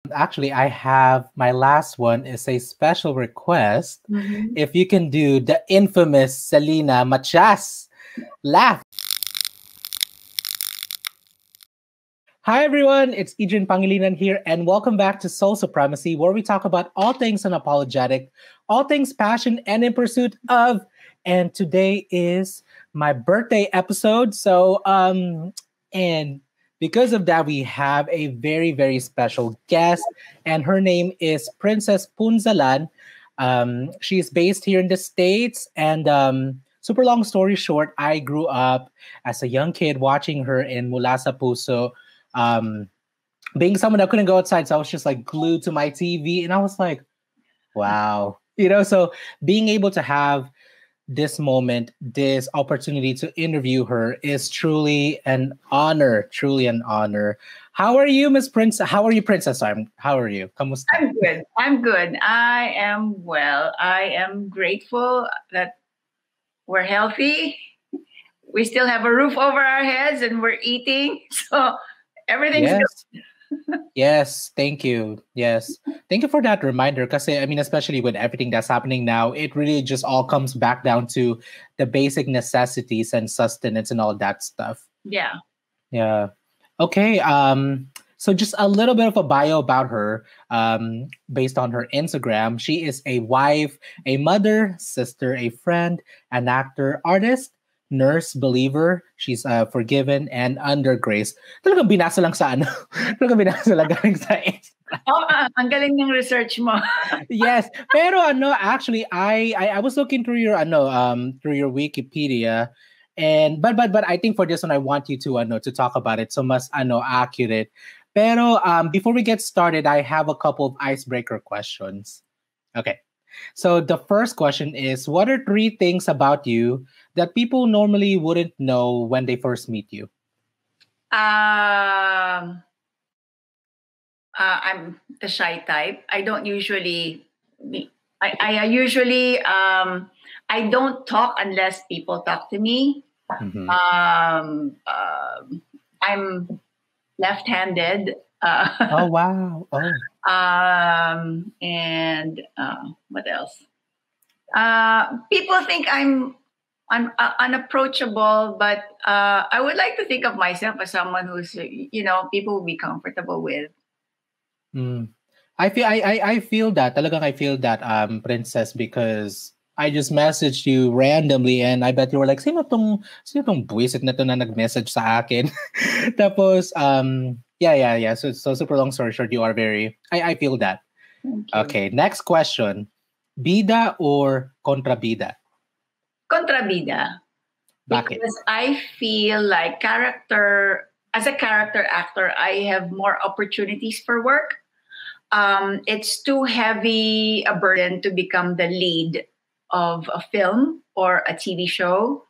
Actually, I have my last one is a special request. Mhm. If you can do the infamous Selina Matias laugh. Hi everyone, it's Adrian Pangilinan here, and welcome back to Soul Supremacy, where we talk about all things unapologetic, all things passion, and in pursuit of. And today is my birthday episode. And because of that, we have a very, very special guest, and her name is Princess Punzalan. She's based here in the States, and super long story short, I grew up as a young kid watching her in Mula sa Puso, um, being someone that couldn't go outside, so I was just like glued to my TV, and I was like, wow, So being able to have this moment, this opportunity to interview her is truly an honor, truly an honor. How are you, Miss Prince? How are you, Princess? Sorry, how are you? Kamusta? I'm good. I'm good. I am well. I am grateful that we're healthy. We still have a roof over our heads and we're eating. So everything's Yes. good. Yes, thank you. Yes. Thank you for that reminder. Because, I mean, especially with everything that's happening now, it really just all comes back down to the basic necessities and sustenance and all that stuff. Yeah. Yeah. Okay. So just a little bit of a bio about her, based on her Instagram. She is a wife, a mother, sister, a friend, an actor, artist, nurse, believer. She's forgiven and under grace. Talagang binasa lang sa ano. Talagang binasa lang galing sa Instagram. Oh, ang galing ng research mo. Yes. Pero actually, I was looking through your through your Wikipedia. And but I think for this one I want you to talk about it so mas accurate. Pero before we get started, I have a couple of icebreaker questions. Okay. So the first question is, what are three things about you that people normally wouldn't know when they first meet you? I'm the shy type. I don't usually I usually I don't talk unless people talk to me. Mhm. I'm left-handed. Oh wow. Oh. And what else? People think I'm unapproachable, but I would like to think of myself as someone who's people will be comfortable with. Mm. I feel that talagang I feel that Princess, because I just messaged you randomly and I bet you were like, sino tong buwisit na to na nag-message sa akin. Tapos yeah. So super long story short, you are very I feel that. Thank you. Okay, next question. Bida or kontrabida? Kontrabida. Bakit? Because I feel like as a character actor, I have more opportunities for work. It's too heavy a burden to become the lead of a film or a TV show.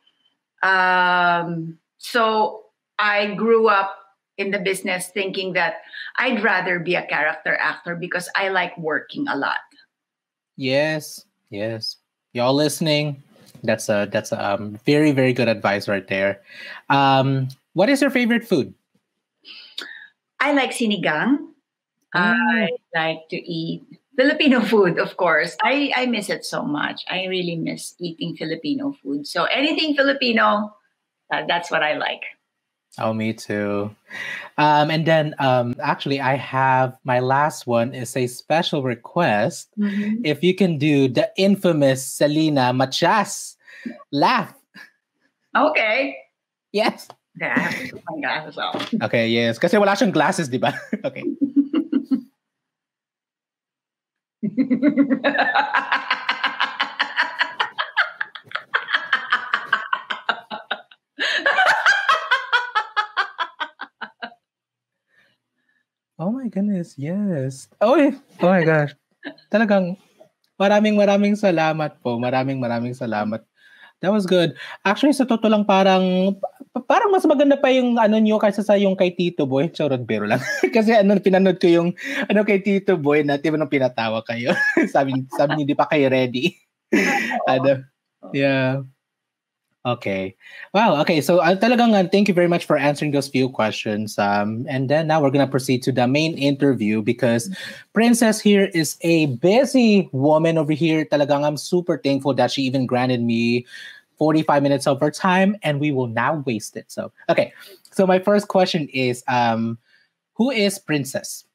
So I grew up in the business thinking that I'd rather be a character actor because I like working a lot. Yes. Y'all listening? That's a very, very good advice right there. What is your favorite food? I like sinigang. Oh. I like to eat Filipino food, of course. I miss it so much. I really miss eating Filipino food. So anything Filipino, that's what I like. Oh, me too. And then actually, I have my last one is a special request. Mhm. If you can do the infamous Selina Matias laugh. Okay. Yes. Yeah, I have to put my glasses off. Okay, yes. Kasi wala siyang glasses, di ba? Okay. Oh my goodness, yes. Oh my gosh. Talagang maraming salamat po. Maraming salamat. That was good. Actually, sa totoo lang, parang mas maganda pa yung nyo kaysa sa yung kay Tito Boy. Charot, biro lang. Kasi pinanood ko yung kay Tito Boy na diba nung pinatawa kayo. sabi niyo, di pa kayo ready. Yeah. Okay. Wow. Okay. So talagang thank you very much for answering those few questions. And then now we're gonna proceed to the main interview because Princess here is a busy woman over here. Talagang I'm super thankful that she even granted me 45 minutes of her time, and we will now waste it. So okay. So my first question is who is Princess?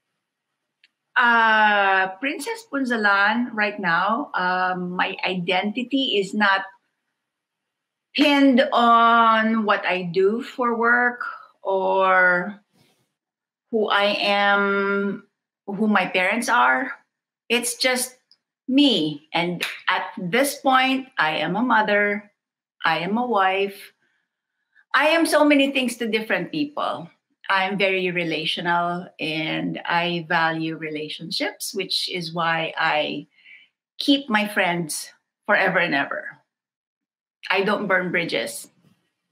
Princess Punzalan right now, my identity is not pinned on what I do for work or who I am, who my parents are. It's just me. And at this point, I am a mother, I am a wife, I am so many things to different people. I'm very relational and I value relationships, which is why I keep my friends forever and ever. I don't burn bridges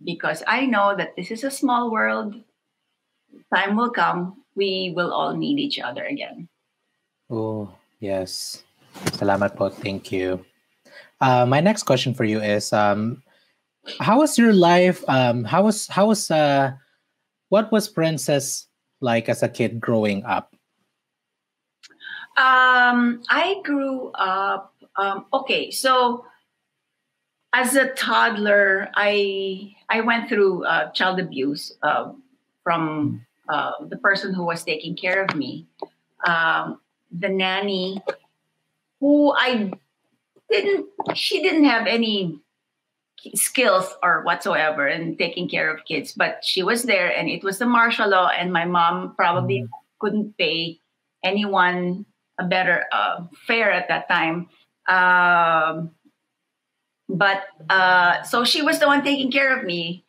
because I know that this is a small world. Time will come. We will all need each other again. Oh, yes. Salamat po. Thank you. My next question for you is how was your life? What was Princess like as a kid growing up? I grew up. Okay, so as a toddler, I went through child abuse from the person who was taking care of me. The nanny, who I didn't, she didn't have any skills or whatsoever in taking care of kids, but she was there, and it was the martial law, and my mom probably Mm. couldn't pay anyone a better fare at that time. Um, but so she was the one taking care of me,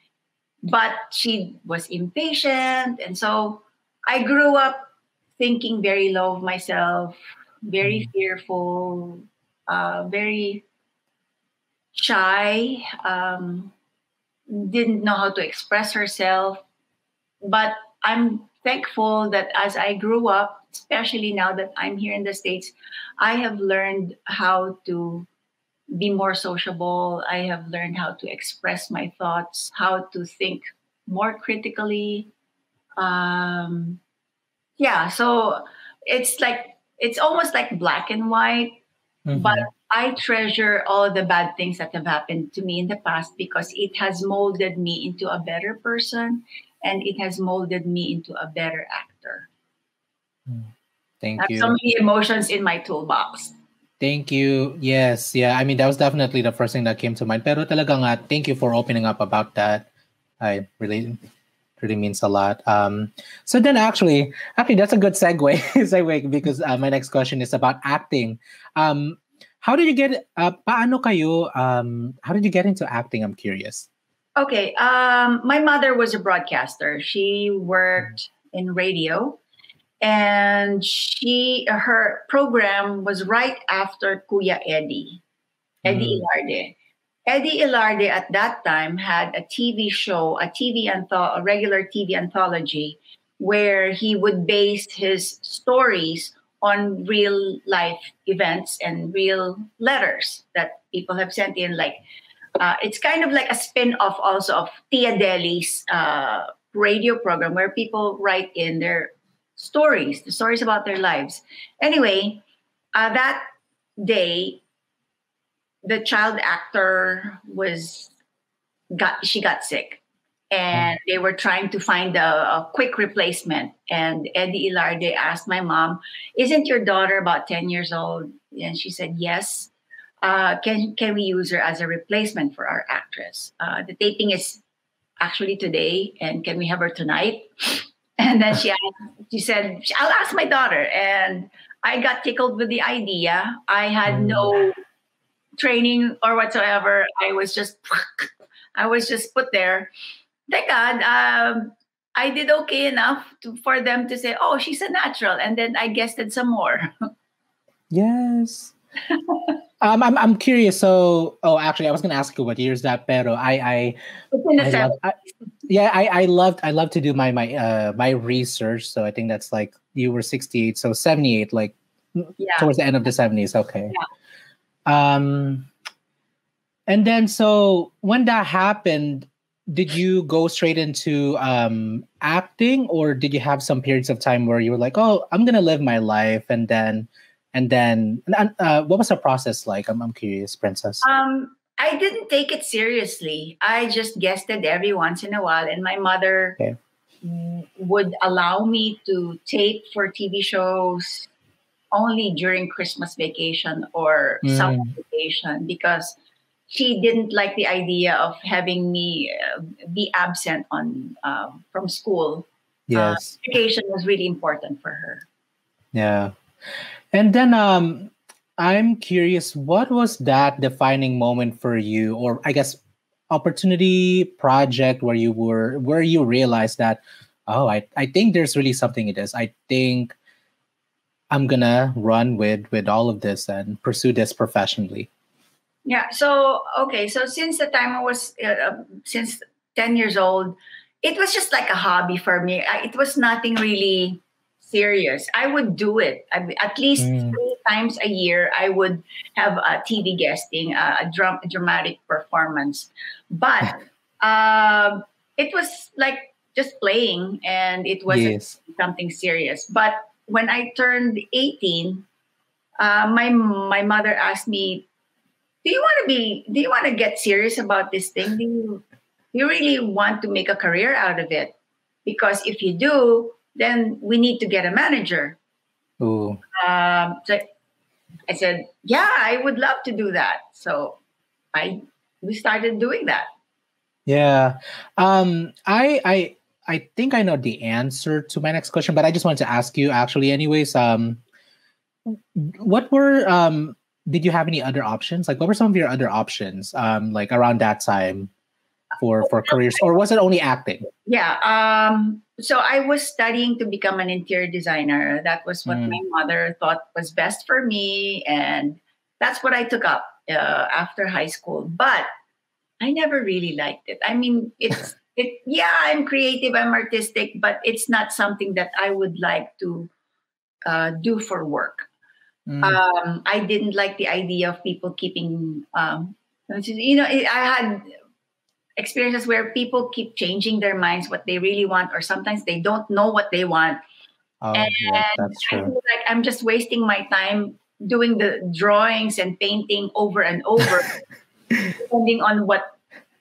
but she was impatient, and so I grew up thinking very low of myself, very fearful, very shy, didn't know how to express herself. But I'm thankful that as I grew up, especially now that I'm here in the States, I have learned how to be more sociable. I have learned how to express my thoughts, how to think more critically. Um, yeah, so it's almost like black and white, but Mhm. I treasure all the bad things that have happened to me in the past because it has molded me into a better person and it has molded me into a better actor. I Thank have so you. many emotions in my toolbox. Thank you. Yes, yeah. I mean, that was definitely the first thing that came to mind. Pero talaga nga, thank you for opening up about that. I really means a lot. So then actually that's a good segue segue because my next question is about acting. Um, how did you get how did you get into acting? I'm curious. Okay, my mother was a broadcaster. She worked in radio, and her program was right after Kuya Eddie Mm, Ilarde. Eddie Ilarde at that time had a TV show, a regular TV anthology, where he would base his stories on real life events and real letters that people have sent in. Like it's kind of like a spin off also of Tia Deli's radio program, where people write in their stories, the stories about their lives. Anyway, that day the child actor was got she got sick, and they were trying to find a quick replacement, and Eddie Ilarde asked my mom, "Isn't your daughter about 10 years old?" And she said yes. Can we use her as a replacement for our actress? The taping is actually today, and can we have her tonight? And then she said, "I'll ask my daughter." And I got tickled with the idea. I had mm. no training or whatsoever. I was just put there. Thank God, I did okay enough for them to say, "Oh, she's a natural," and then I guested some more. Yes. I'm curious. So, oh, actually, I was gonna ask you what year's that, pero It's in the I love, seventh. yeah, I love to do my research. So I think that's like you were 68, so 78, like Yeah, towards the end of the 70s. Okay. yeah. Um, And then, so when that happened, did you go straight into acting, or did you have some periods of time where you were like, "Oh, I'm gonna live my life," what was the process like? I'm curious, Princess. I didn't take it seriously. I just guested every once in a while, and my mother Okay. would allow me to tape for TV shows only during Christmas vacation or summer Mm, vacation because she didn't like the idea of having me be absent on from school. yes. Vacation was really important for her. Yeah. And then I'm curious, what was that defining moment for you, or I guess opportunity project where you realized that, oh, I think there's really something in this. I think I'm gonna run with all of this and pursue this professionally. Yeah. So okay. So since the time I was since 10 years old, it was just like a hobby for me. It was nothing really serious. I would do it at least Mm, 3 times a year. I would have a TV guesting, a dramatic performance, but it was like just playing, and it wasn't yes. something serious. But when I turned 18, my mother asked me, do you want to get serious about this thing? Do you really want to make a career out of it? Because if you do, then we need to get a manager. Ooh. So I said, yeah, I would love to do that. So I we started doing that. Yeah. I think I know the answer to my next question, but I just wanted to ask you actually anyways. What were did you have any other options? Like what were some of your other options like around that time for careers, or was it only acting? Yeah. So I was studying to become an interior designer. That was what my Mm, mother thought was best for me, and that's what I took up after high school. But I never really liked it. I mean, it. Yeah, I'm creative, I'm artistic, but it's not something that I would like to do for work. mm, I didn't like the idea of people keeping. I had experiences where people keep changing their minds what they really want, or sometimes they don't know what they want, and oh yes, that's I true. feel like I'm just wasting my time doing the drawings and painting over and over, depending on what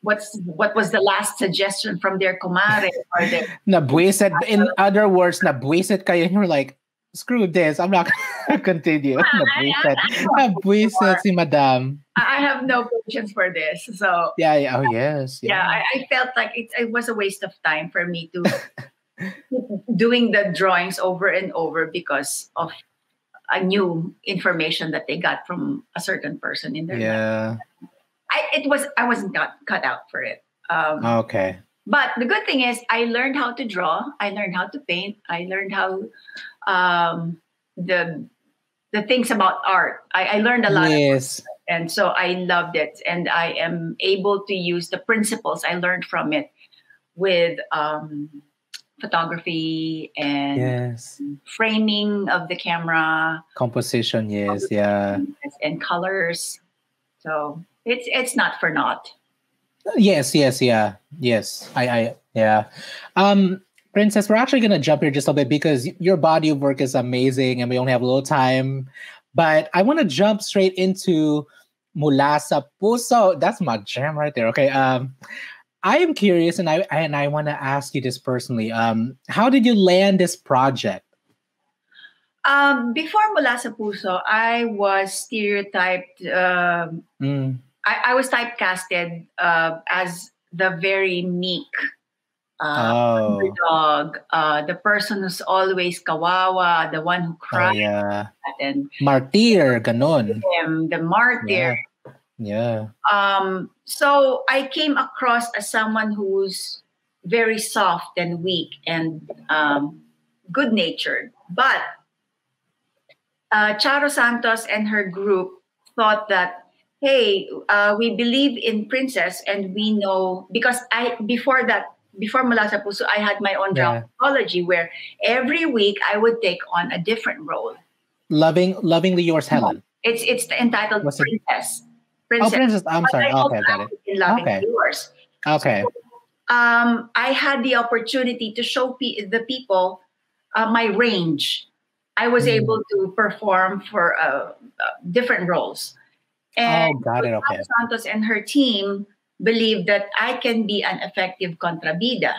was the last suggestion from their kumare or their. Nabwisit, in other words, nabwisit kayo, and you're like, screw this, I'm not gonna continue. Nabwisit. Nabwisit si madam. I have no patience for this. So Yeah, yeah, oh yes, yeah, yeah. I felt like it was a waste of time for me to keep doing the drawings over and over because of a new information that they got from a certain person in their life. Yeah. I wasn't cut out for it. Okay. But the good thing is I learned how to draw. I learned how to paint. I learned how um, the the things about art. I learned a lot, Yes. and so I loved it. And I am able to use the principles I learned from it with photography and Yes. framing of the camera Composition, yes, yeah. and colors. So it's not for naught. Yes, yes, yeah. Yes. Yeah. Um Princess, we're actually gonna jump here just a little bit because your body of work is amazing and we only have a little time. But I want to jump straight into Mula sa Puso. That's my jam right there. Okay. I am curious and I want to ask you this personally. How did you land this project? Before Mula sa Puso, I was stereotyped. Mm. I was typecasted as the very meek Oh. underdog, the person who's always kawawa, the one who Oh cries, yeah. and Martyr, ganon. the martyr. Yeah. Yeah. So I came across as someone who's very soft and weak and good natured. But Charo Santos and her group thought that, hey, we believe in Princess, and we know because I before Mula sa Puso, I had my own Yeah. dramaturgy where every week I would take on a different role. Lovingly yours, Helen. It's entitled Was it? Oh, Princess. Princess. I'm But sorry. I also Okay, got it. acted in Loving Okay. Yours. Okay. I had the opportunity to show the people my range. I was Mm. able to perform for different roles. And Oh, got it. Okay. Rosana Santos and her team believe that I can be an effective contrabida.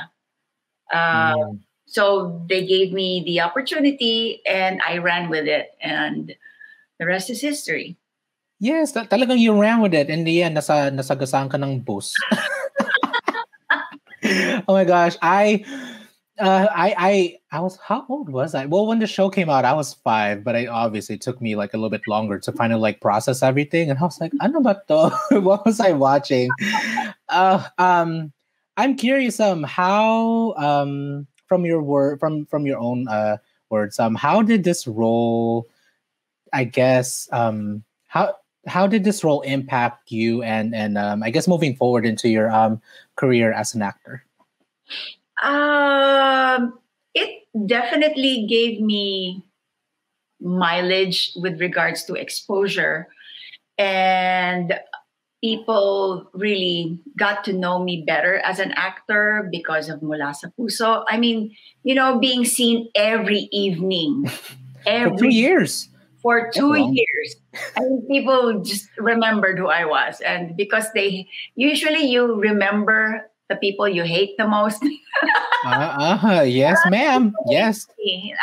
Uh, Mm. so they gave me the opportunity and I ran with it. And the rest is history. Yes, talagang you ran with it. In the end, nasagasaan ka ng bus. Oh my gosh, I was, how old was I? Well, when the show came out, I was 5, but I obviously it took me like a little bit longer to finally like process everything. And I was like, ano ba to? What was I watching? I'm curious. How from your word from your own words, how did this role? I guess how did this role impact you and I guess moving forward into your career as an actor? It definitely gave me mileage with regards to exposure, and people really got to know me better as an actor because of Mula sa Puso. I mean, being seen every evening, For 2 every years. for That's two long. years. I mean, people just remembered who I was, and because they usually you remember the people you hate the most. Yes, ma'am. Yes.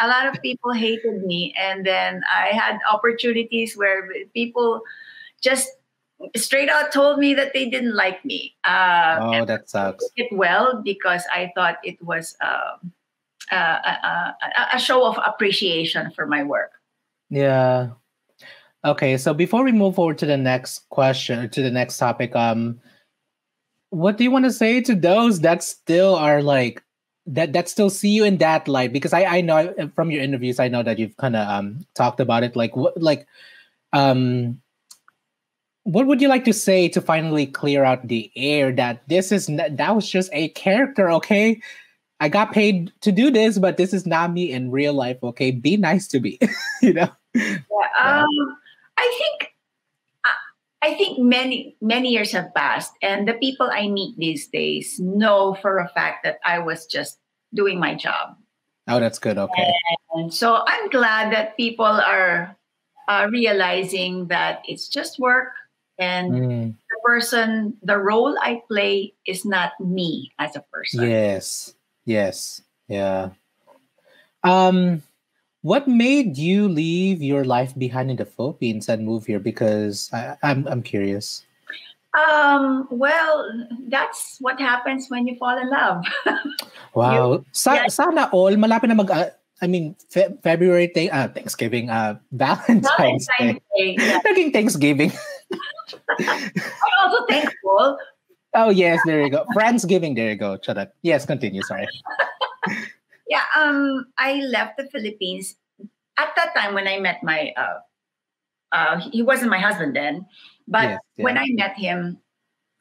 A lot of people hated me, and then I had opportunities where people just straight out told me that they didn't like me. Oh, And that I took sucks. it well because I thought it was a show of appreciation for my work. Yeah. Okay, so before we move forward to the next question, to the next topic, what do you want to say to those that still are like that still see you in that light? Because I know from your interviews, I know that you've kind of talked about it. Like um what would you like to say to finally clear out the air that that was just a character, okay? I got paid to do this, but this is not me in real life, okay? Be nice to me, you know? Yeah, Yeah. I think I think many years have passed, and the people I meet these days know for a fact that I was just doing my job. Oh, that's good. Okay. And so I'm glad that people are realizing that it's just work, and Mm, the role I play is not me as a person. yes. Yes. Yeah. Um, what made you leave your life behind in the Philippines and move here? Because I'm curious. Well, that's what happens when you fall in love. you, Wow. yeah, Sana all malapit na I mean February Thanksgiving, Valentine's Day. Valentine's Day. Yeah. Naging Thanksgiving. I'm also thankful. Oh yes, there you go. Friendsgiving, there you go. Shut up. Yes, continue. Sorry. Yeah, I left the Philippines at that time when I met my he wasn't my husband then, but Yes, when yeah. I met him,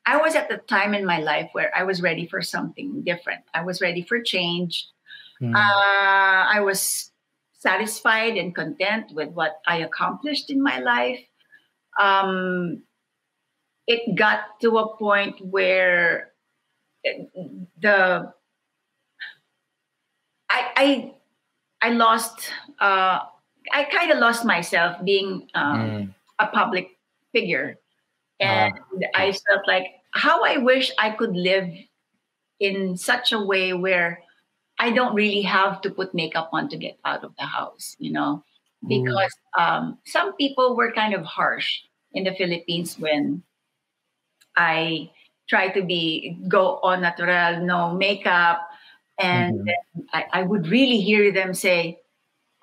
I was at the time in my life where I was ready for something different. I was ready for change. Mm, I was satisfied and content with what I accomplished in my life. Um, it got to a point where the I I lost. I kind of lost myself being mm, a public figure, and I yes. felt like how I wish I could live in such a way where I don't really have to put makeup on to get out of the house, Ooh. because some people were kind of harsh in the Philippines when I try to go on natural, no makeup, and Mhm. then I would really hear them say,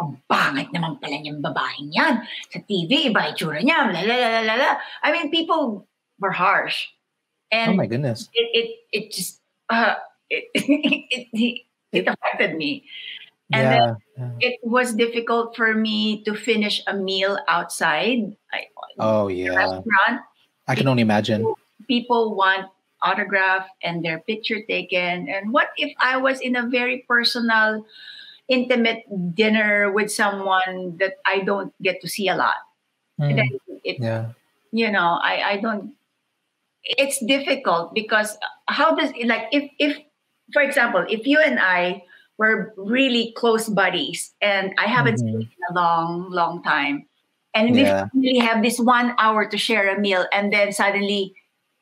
"Ang pangit naman pala niyang babaeng yan. Sa TV, iba itsura niya, la la la la la la." I mean, people were harsh, Oh my and goodness. it just it It, affected me, and then yeah. Yeah. it was difficult for me to finish a meal outside Oh in a yeah. restaurant I can only because imagine. people want autograph and their picture taken. And what if I was in a very personal, intimate dinner with someone that I don't get to see a lot? And Mm, then it, yeah. I don't. it's difficult because how does like if for example, if you and I were really close buddies and I haven't seen Mhm. you in a long time, and we Yeah. finally have this 1 hour to share a meal, and then suddenly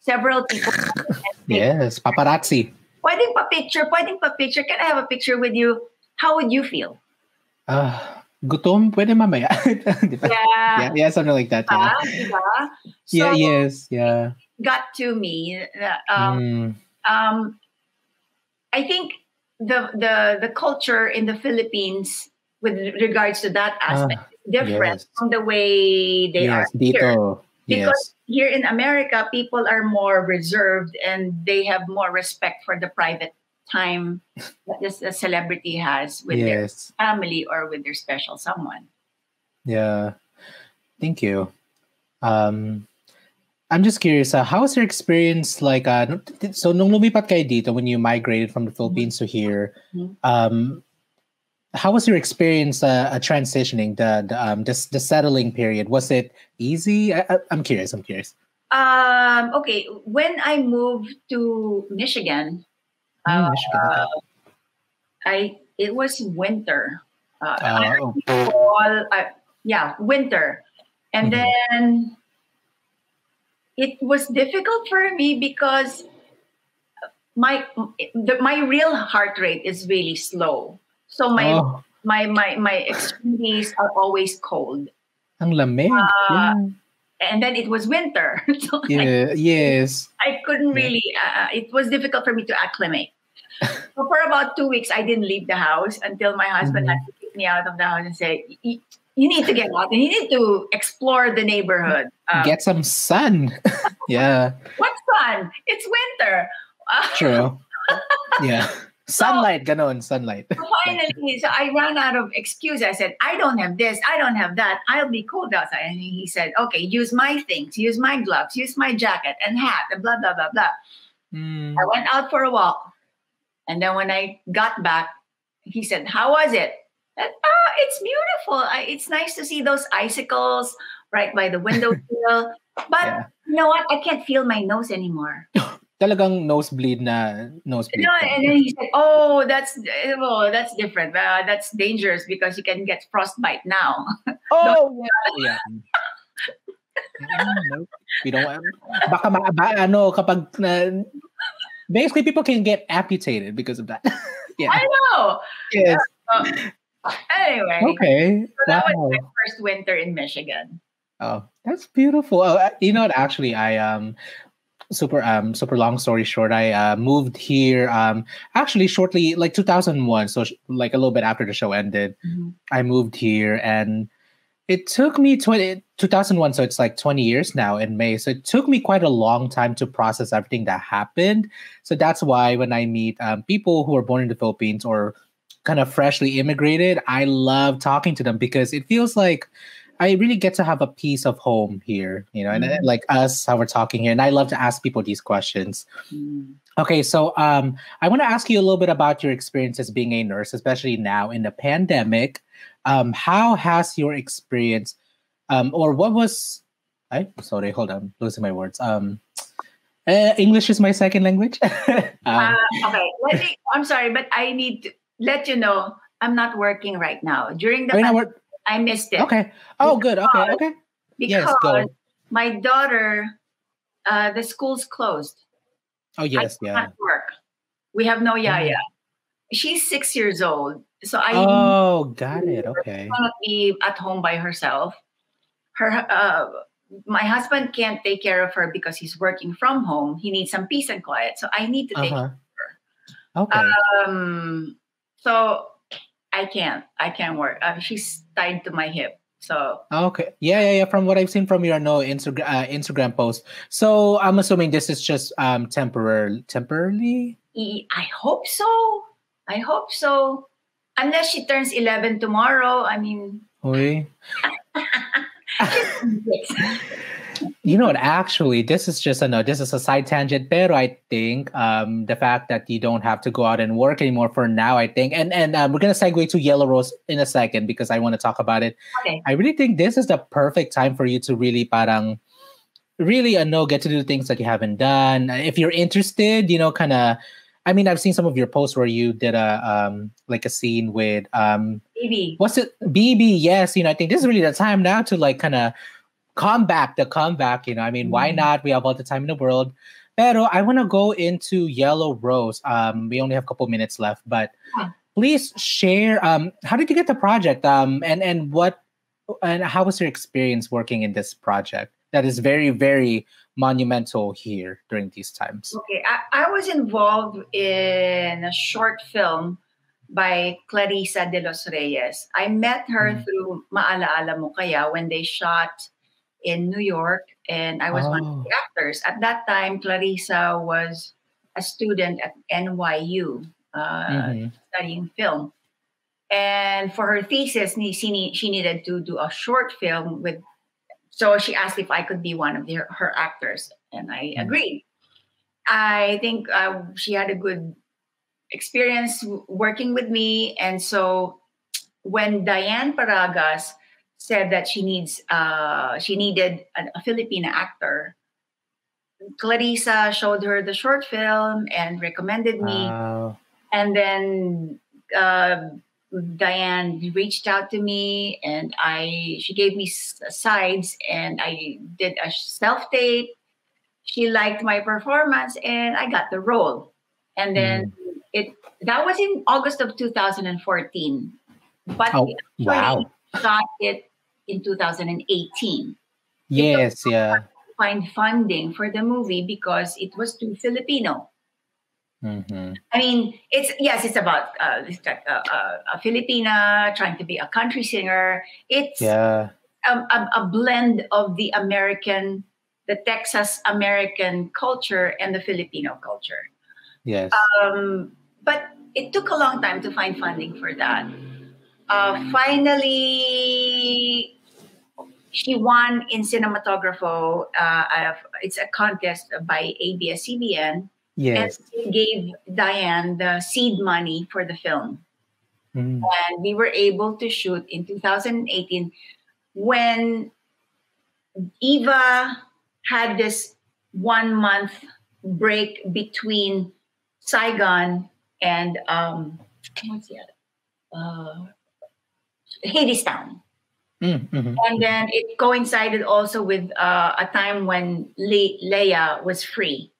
several people say, Yes, paparazzi. pwedeng pa picture, can I have a picture with you? How would you feel? Gutom, pwede mamaya. Di ba? Yeah, Yeah, something like that, yeah. diba? Yeah, So yes, yeah. got to me. Mm, Um, I think the culture in the Philippines with regards to that aspect ah, is different yes. from the way they are Yes, here. dito. Because Yes. here in America, people are more reserved and they have more respect for the private time that this a celebrity has with their Yes. family or with their special someone. Yeah. Thank you. Um, I'm just curious, how was your experience like, so nung lumipat kayo dito, when you migrated from the Philippines to here, Mhm. how was your experience transitioning, the settling period? Was it easy? I'm curious. Okay, when I moved to Michigan, Michigan, okay. it was winter. Oh, Fall, yeah, winter, and mhm. then it was difficult for me because my my real heart rate is really slow. So Oh, my extremities are always cold. ang lamig. Uh, Yeah. and then it was winter. So Yeah, yes. I couldn't Yeah. really, it was difficult for me to acclimate. So for about 2 weeks, I didn't leave the house until my husband had Mhm. to kick me out of the house and say, You need to get out and you need to explore the neighborhood. Get some sun. Yeah, What's fun? It's winter. true. Yeah. So Sunlight, ganon, sunlight. finally, so I ran out of excuses. I said, I don't have this, I don't have that. I'll be cold outside. And he said, okay, use my things, use my gloves, use my jacket and hat, and blah, blah, blah, blah. Mm. I went out for a walk. And then when I got back, he said, how was it? And, it's beautiful. It's nice to see those icicles right by the windowsill. But Yeah. you know what? I can't feel my nose anymore. Talagang nosebleed na nosebleed No, ka. and then he said, "Oh, that's different. That's dangerous because you can get frostbite now." Oh, yeah. Nope. We don't want. Baka ano kapag basically people can get amputated because of that. Yeah. I know. Yes. Anyway, Okay. so that was my Wow. first winter in Michigan. Oh, that's beautiful. Oh, you know what? Actually, I super long story short, I moved here actually shortly, like 2001, so like a little bit after the show ended. Mhm. I moved here, and it took me 2001, so it's like 20 years now in May. So it took me quite a long time to process everything that happened. So that's why when I meet people who are born in the Philippines or kind of freshly immigrated, I love talking to them because it feels like I really get to have a piece of home here, and Mhm. like us, how we're talking here. And I love to ask people these questions. Mm. Okay, so I want to ask you a little bit about your experience as being a nurse, especially now in the pandemic. How has your experience, or what was? Sorry, hold on, losing my words. English is my second language. Okay, I'm sorry, but I need to let you know I'm not working right now. During the I mean, pandemic, I missed it okay. Oh, good. Okay, okay. Yes, because go. my daughter, the school's closed. Oh, I yes, cannot yeah. work. We have no yaya. Oh. She's 6 years old, so I Oh, got it. Okay. cannot be at home by herself. My husband can't take care of her because he's working from home. He needs some peace and quiet, so I need to take care of Okay. her. So I can't work. She's tied to my hip, so Okay. Yeah. From what I've seen from your Instagram post, so I'm assuming this is just temporarily. I hope so. I hope so. Unless she turns 11 tomorrow. I mean, Uy. You know what? Actually, this is just this is a side tangent. Pero I think the fact that you don't have to go out and work anymore for now, I think, and we're gonna segue to Yellow Rose in a second because I want to talk about it. Okay. I really think this is the perfect time for you to really parang really get to do things that you haven't done. If you're interested, kind of. I mean, I've seen some of your posts where you did a scene with Maybe. what's it, BB? Yes, I think this is really the time now to like kind of comeback the comeback. I mean, why not? We have all the time in the world. Pero I want to go into Yellow Rose. We only have a couple minutes left, but please share. How did you get the project? And what and how was your experience working in this project that is very, very monumental here during these times? Okay, I was involved in a short film by Clarissa de los Reyes. I met her through Maalaala Mo Kaya when they shot in New York, and I was one of the actors. At that time, Clarissa was a student at NYU studying film. And for her thesis, she needed to do a short film with. So she asked if I could be one of her actors, and I agreed. I think she had a good experience working with me, and so when Diane Paragas said that she needed a Filipina actor, Clarissa showed her the short film and recommended me, and then Diane reached out to me, and she gave me sides, and I did a self tape. She liked my performance, and I got the role. And then that was in August of 2014, but we actually got it in 2018. Yes, to find funding for the movie because it was too Filipino. I mean, it's about a Filipina trying to be a country singer. It's a blend of the Texas American culture and the Filipino culture. Yes. But it took a long time to find funding for that. Finally, she won in cinematography. It's a contest by ABS-CBN. Yes. And they gave Diane the seed money for the film. And we were able to shoot in 2018 when Eva had this 1 month break between Saigon and what's the other? Hadestown. And then it coincided also with a time when Leia was free.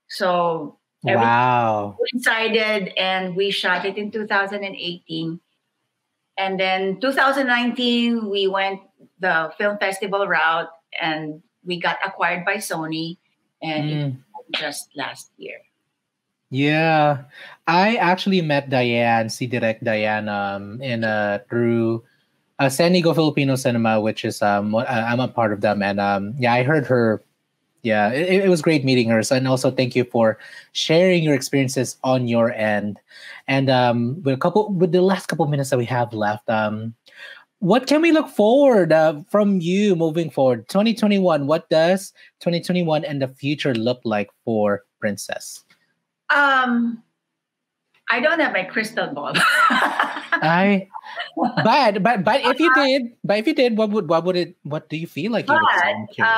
So everything coincided, and we shot it in 2018. And then 2019, we went the film festival route, and we got acquired by Sony, and it was just last year. Yeah, I actually met Diane, Direct Diane, through San Diego Filipino Cinema, which is I'm a part of them, and I heard her. Yeah, it was great meeting her. So, and also thank you for sharing your experiences on your end. And with the last couple minutes that we have left, what can we look forward from you moving forward? 2021. What does 2021 and the future look like for Princess? I don't have my crystal ball. But if you did, what do you feel like you would say?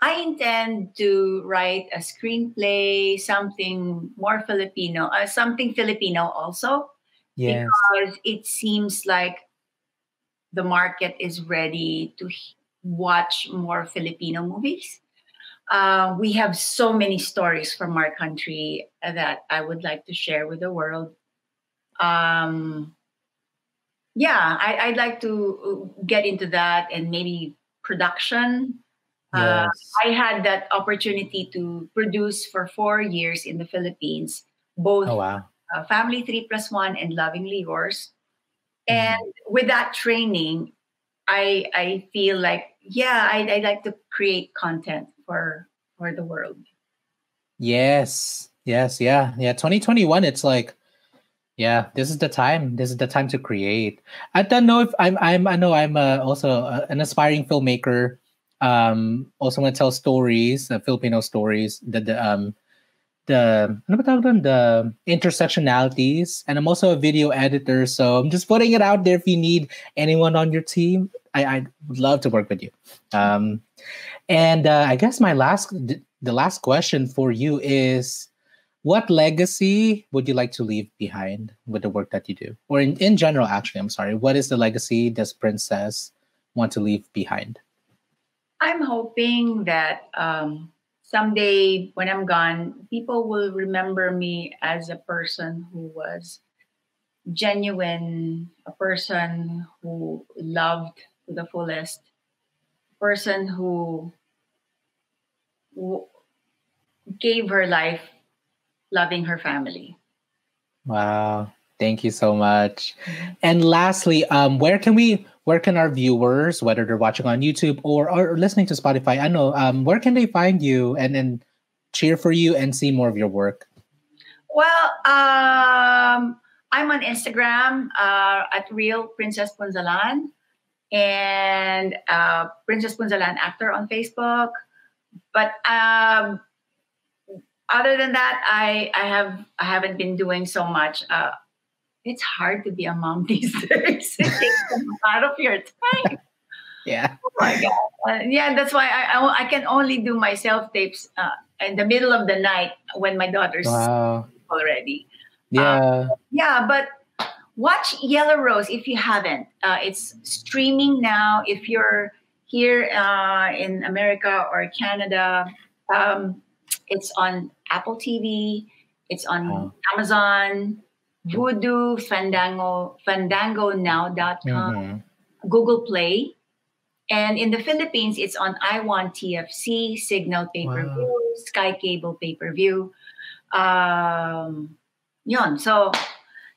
I intend to write a screenplay, something more Filipino, something Filipino also. Yes. Because it seems like the market is ready to watch more Filipino movies. We have so many stories from our country that I would like to share with the world. I'd like to get into that and maybe production. Yes. I had that opportunity to produce for 4 years in the Philippines, both Family 3+1 and Lovingly Yours. And with that training, I feel like, I'd like to create content for the world. Yes. 2021, it's like, this is the time. This is the time to create. I don't know if I know I'm also an aspiring filmmaker. Also want to tell stories, Filipino stories, the intersectionalities, and I'm also a video editor, so I'm just putting it out there if you need anyone on your team. I would love to work with you. And I guess the last question for you is, what legacy would you like to leave behind with the work that you do? Or in general, actually, I'm sorry. What is the legacy does Princess want to leave behind? I'm hoping that someday when I'm gone, people will remember me as a person who was genuine, a person who loved to the fullest, person who gave her life loving her family. Wow. Thank you so much. And lastly, where can our viewers, whether they're watching on YouTube or listening to Spotify, I know, where can they find you and cheer for you and see more of your work? Well, I'm on Instagram at Real Princess Punzalan and Princess Punzalan Actor on Facebook. But other than that, I haven't been doing so much. It's hard to be a mom these days. It takes a lot of your time. Yeah. Oh my God. Yeah, that's why I can only do my self tapes in the middle of the night when my daughter's Wow. already. Yeah. Yeah, but watch Yellow Rose if you haven't. It's streaming now. If you're here in America or Canada, it's on Apple TV. It's on Amazon, Vudu, FandangoNow.com, Google Play. And in the Philippines, it's on I Want TFC, Signal Pay-Per-View, Sky Cable Pay-Per-View. Yun. So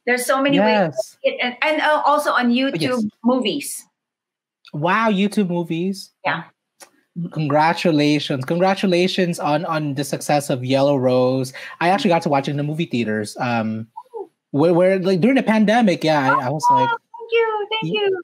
there's so many ways. And also on YouTube movies. Wow, YouTube movies. Yeah. Congratulations on the success of Yellow Rose. I actually got to watch it in the movie theaters. Where like during the pandemic, I was like, thank you.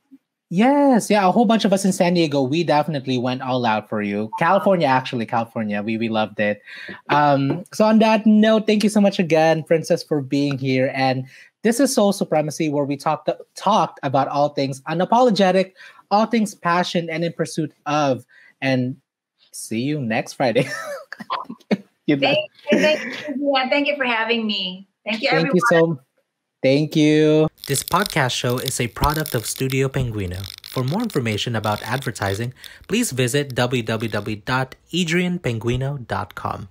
Yes, a whole bunch of us in San Diego, we definitely went all out for you. California, we loved it. So on that note, thank you so much again, Princess, for being here. And this is Soul Supremacy, where we talked about all things unapologetic, all things passion and in pursuit of. And see you next Friday. Thank you for having me. Thank you, everyone. Thank you. This podcast show is a product of Studio Penguino. For more information about advertising, please visit www.adrianpenguino.com.